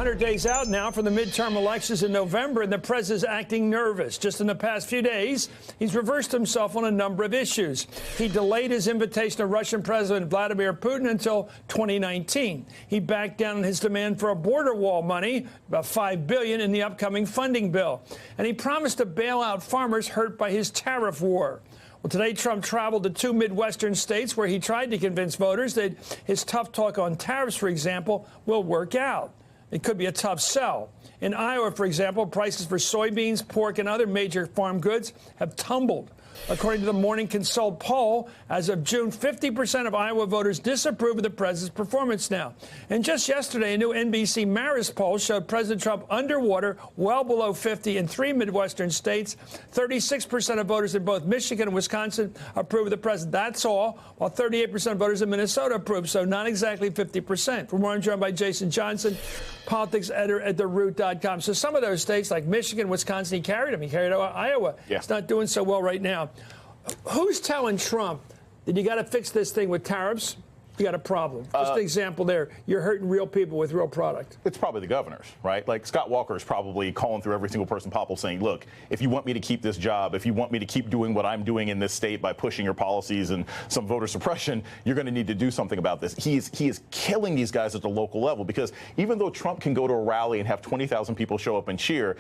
100 days out now from the midterm elections in November, and the president's acting nervous. Just in the past few days, he's reversed himself on a number of issues. He delayed his invitation to Russian President Vladimir Putin until 2019. He backed down on his demand for a border wall money, about $5 billion, in the upcoming funding bill. And he promised to bail out farmers hurt by his tariff war. Well, today, Trump traveled to two Midwestern states where he tried to convince voters that his tough talk on tariffs, for example, will work out. It could be a tough sell. In Iowa, for example, prices for soybeans, pork, and other major farm goods have tumbled. According to the Morning Consult poll, as of June, 50% of Iowa voters disapprove of the president's performance now. And just yesterday, a new NBC Marist poll showed President Trump underwater, well below 50 in three Midwestern states. 36% of voters in both Michigan and Wisconsin approve of the president. That's all, while 38% of voters in Minnesota approve, so not exactly 50%. For more, I'm joined by Jason Johnson, politics editor at TheRoot.com. So some of those states, like Michigan, Wisconsin, he carried them. He carried Iowa. Yeah. It's not doing so well right now. Who's telling Trump that you got to fix this thing with tariffs? You got a problem. Just an example there. You're hurting real people with real product. It's probably the governors, right? Like Scott Walker is probably calling through every single person possible saying, look, if you want me to keep this job, if you want me to keep doing what I'm doing in this state by pushing your policies and some voter suppression, you're going to need to do something about this. He is killing these guys at the local level, because even though Trump can go to a rally and have 20,000 people show up and cheer,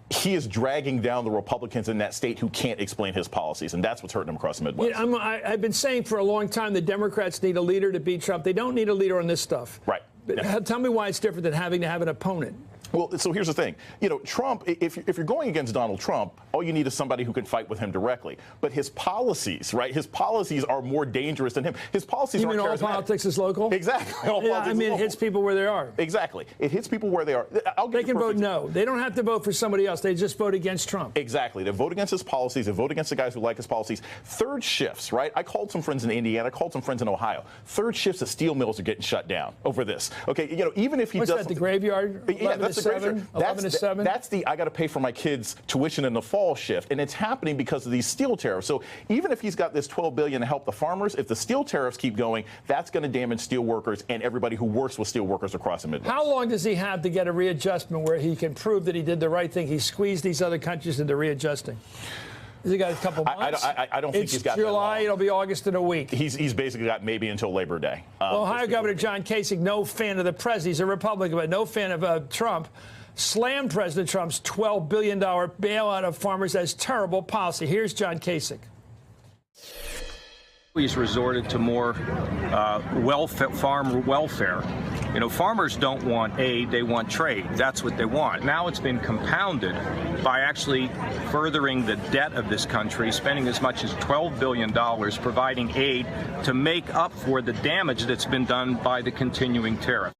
he is dragging down the Republicans in that state who can't explain his policies, and that's what's hurting him across the Midwest. Yeah, I've been saying for a long time the Democrats need a leader to beat Trump. They don't need a leader on this stuff. Right. Yeah. Tell me why it's different than having to have an opponent. Well, so here's the thing. You know, Trump, if you're going against Donald Trump, all you need is somebody who can fight with him directly. But his policies, right, his policies are more dangerous than him. His policies aren't charismatic. You mean all politics is local? Exactly. All yeah, I mean, it hits people where they are. Exactly. It hits people where they are. They can vote no. They don't have to vote for somebody else. They just vote against Trump. Exactly. They vote against his policies. They vote against the guys who like his policies. Third shifts, right? I called some friends in Indiana. I called some friends in Ohio. Third shifts at steel mills are getting shut down over this. Okay, you know, even if he does. What's that, the graveyard? Yeah, that's the graveyard. 11 to 7? That's the I got to pay for my kids' tuition in the fall shift, and it's happening because of these steel tariffs. So even if he's got this $12 billion to help the farmers, if the steel tariffs keep going, that's going to damage steel workers and everybody who works with steel workers across the Midwest. How long does he have to get a readjustment where he can prove that he did the right thing? He squeezed these other countries into readjusting. Has he got a couple months? I don't think he's got July, that long. It'll be August in a week. He's basically got maybe until Labor Day. Ohio Governor John Kasich, no fan of the president. He's a Republican, but no fan of Trump. Slammed President Trump's $12 billion bailout of farmers as terrible policy. Here's John Kasich. He's resorted to more farm welfare. You know, farmers don't want aid, they want trade. That's what they want. Now it's been compounded by actually furthering the debt of this country, spending as much as $12 billion providing aid to make up for the damage that's been done by the continuing tariff.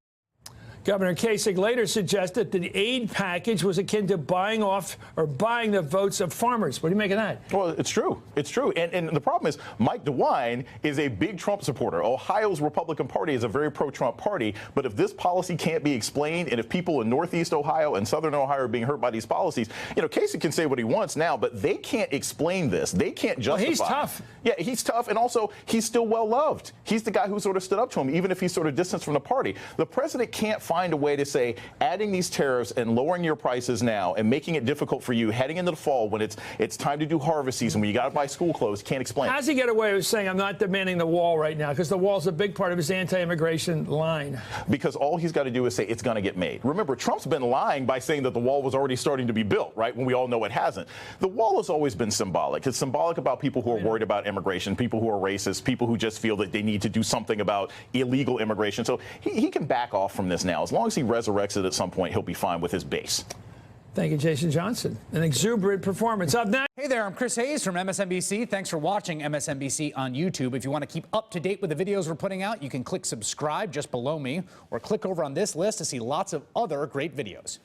Governor Kasich later suggested that the aid package was akin to buying the votes of farmers. What do you make of that? Well, it's true. It's true. And the problem is Mike DeWine is a big Trump supporter. Ohio's Republican Party is a very pro-Trump party. But if this policy can't be explained, and if people in Northeast Ohio and Southern Ohio are being hurt by these policies, you know, Kasich can say what he wants now, but they can't explain this. They can't justify. Well, he's tough. Yeah, he's tough. And also, he's still well-loved. He's the guy who sort of stood up to him, even if he's sort of distanced from the party. The president can't find a way to say adding these tariffs and lowering your prices now and making it difficult for you heading into the fall when it's time to do harvest season, when you got to buy school clothes, can't explain. How does he get away with saying I'm not demanding the wall right now? Because the wall's a big part of his anti-immigration line. Because all he's got to do is say it's going to get made. Remember, Trump's been lying by saying that the wall was already starting to be built, right, when we all know it hasn't. The wall has always been symbolic. It's symbolic about people who are worried about immigration, people who are racist, people who just feel that they need to do something about illegal immigration. So he can back off from this now. As long as he resurrects it at some point, he'll be fine with his base. Thank you, Jason Johnson. An exuberant performance. Up next. Hey there, I'm Chris Hayes from MSNBC. Thanks for watching MSNBC on YouTube. If you want to keep up to date with the videos we're putting out, you can click subscribe just below me or click over on this list to see lots of other great videos.